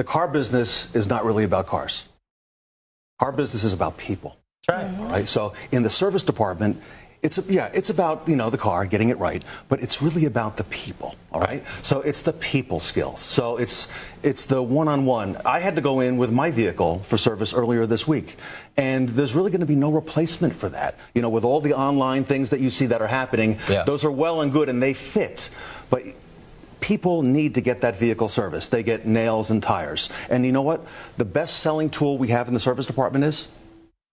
the car business is not really about cars. Car business is about people. That's right. All right. So in the service department, it's about, the car, getting it right, but it's really about the people, all right? So it's the people skills. So it's the one-on-one. I had to go in with my vehicle for service earlier this week, and there's really going to be no replacement for that. With all the online things that you see that are happening, those are well and good and they fit, but people need to get that vehicle serviced. They get nails and tires. And you know what? The best selling tool we have in the service department is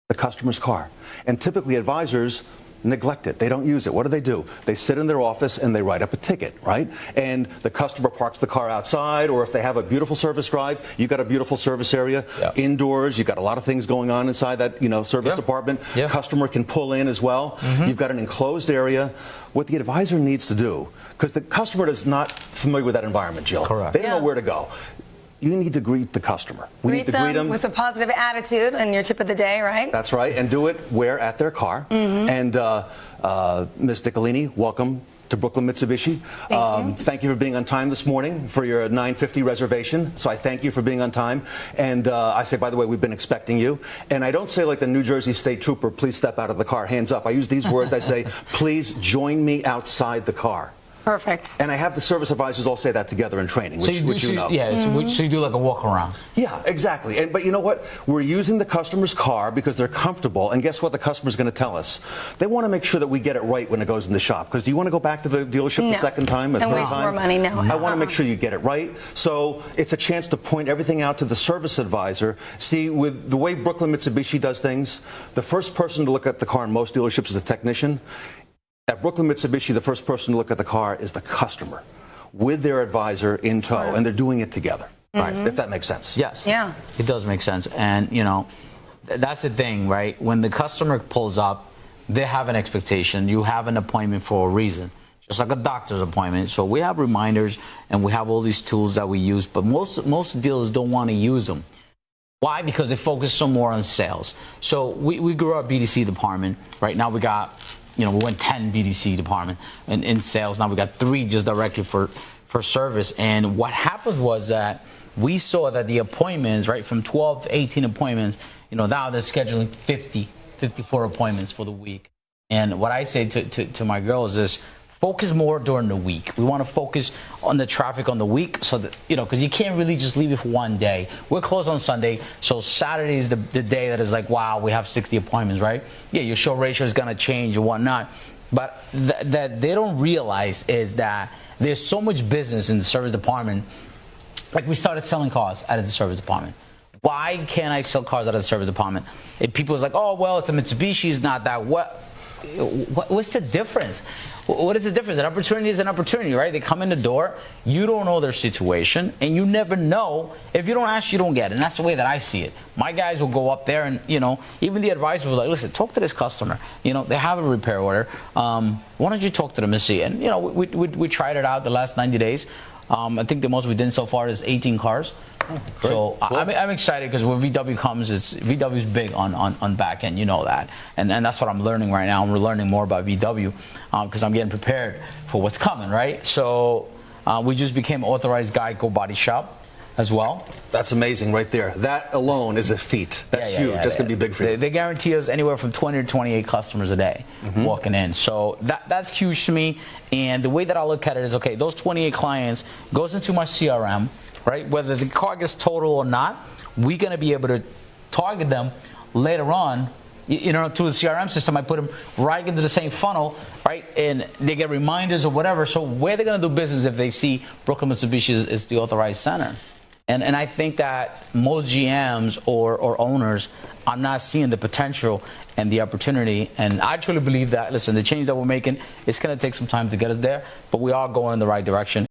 the customer's car. And typically advisors neglect it. They don't use it. What do? They sit in their office and they write up a ticket, right? And the customer parks the car outside, or if they have a beautiful service drive, you've got a beautiful service area. Indoors, you've got a lot of things going on inside that, service department. Customer can pull in as well. You've got an enclosed area. What the advisor needs to do, because the customer is not familiar with that environment, Jill. Correct. They don't know where to go. You need to greet the customer. We need to greet them with a positive attitude and your tip of the day, right? That's right, and do it where at their car. And Ms. Diccolini, welcome to Brooklyn Mitsubishi. Thank you for being on time this morning for your 9:50 reservation. So I thank you for being on time. And I say, by the way, we've been expecting you. And I don't say like the New Jersey State Trooper, please step out of the car, hands up. I use these words. I say, please join me outside the car. Perfect. And I have the service advisors all say that together in training, which you know. Yeah, so you do like a walk around. Yeah, exactly. But you know what? We're using the customer's car because they're comfortable. And guess what the customer's going to tell us? They want to make sure that we get it right when it goes in the shop. Because do you want to go back to the dealership the second time, a third time? And waste more money, no. I want to make sure you get it right. So it's a chance to point everything out to the service advisor. See, with the way Brooklyn Mitsubishi does things, the first person to look at the car in most dealerships is a technician. At Brooklyn Mitsubishi, the first person to look at the car is the customer with their advisor in tow, and they're doing it together. Right? If that makes sense. Yes. Yeah. It does make sense. And, that's the thing, right? When the customer pulls up, they have an expectation. You have an appointment for a reason, just like a doctor's appointment. So we have reminders and we have all these tools that we use, but most dealers don't want to use them. Why? Because they focus some more on sales. So we grew our BDC department. Right now we got, we went 10 BDC department in sales. Now we got 3 just directly for service. And what happened was that we saw that the appointments, right, from 12 to 18 appointments, now they're scheduling 54 appointments for the week. And what I say to my girls is focus more during the week. We want to focus on the traffic on the week so that, because you can't really just leave it for one day. We're closed on Sunday, so Saturday is the day that is like, wow, we have 60 appointments, right? Yeah, your show ratio is going to change and whatnot. But that they don't realize is that there's so much business in the service department. Like we started selling cars out of the service department. Why can't I sell cars out of the service department? If people is like, oh, well, it's a Mitsubishi, it's not that. What's the difference? What is the difference? An opportunity is an opportunity, right? They come in the door, you don't know their situation, and you never know. If you don't ask, you don't get. And that's the way that I see it. My guys will go up there and, even the advisor will like, listen, talk to this customer. They have a repair order. Why don't you talk to them and see? And, we tried it out the last 90 days. I think the most we did so far is 18 cars. Oh, so cool. I'm excited because when VW comes, VW is big on back end, that, and that's what I'm learning right now. We're learning more about VW because I'm getting prepared for what's coming, right? So we just became authorized Geico body shop as well. That's amazing right there. That alone is a feat. That's huge. That's going to be big for you. They guarantee us anywhere from 20 to 28 customers a day walking in. So that's huge to me. And the way that I look at it is, okay, those 28 clients goes into my CRM, right? Whether the car gets total or not, we're going to be able to target them later on. Through the CRM system, I put them right into the same funnel, right? And they get reminders or whatever. So where they're going to do business if they see Brooklyn Mitsubishi is the authorized center. And I think that most GMs or owners are not seeing the potential and the opportunity. And I truly believe that, listen, the change that we're making, it's going to take some time to get us there, but we are going in the right direction.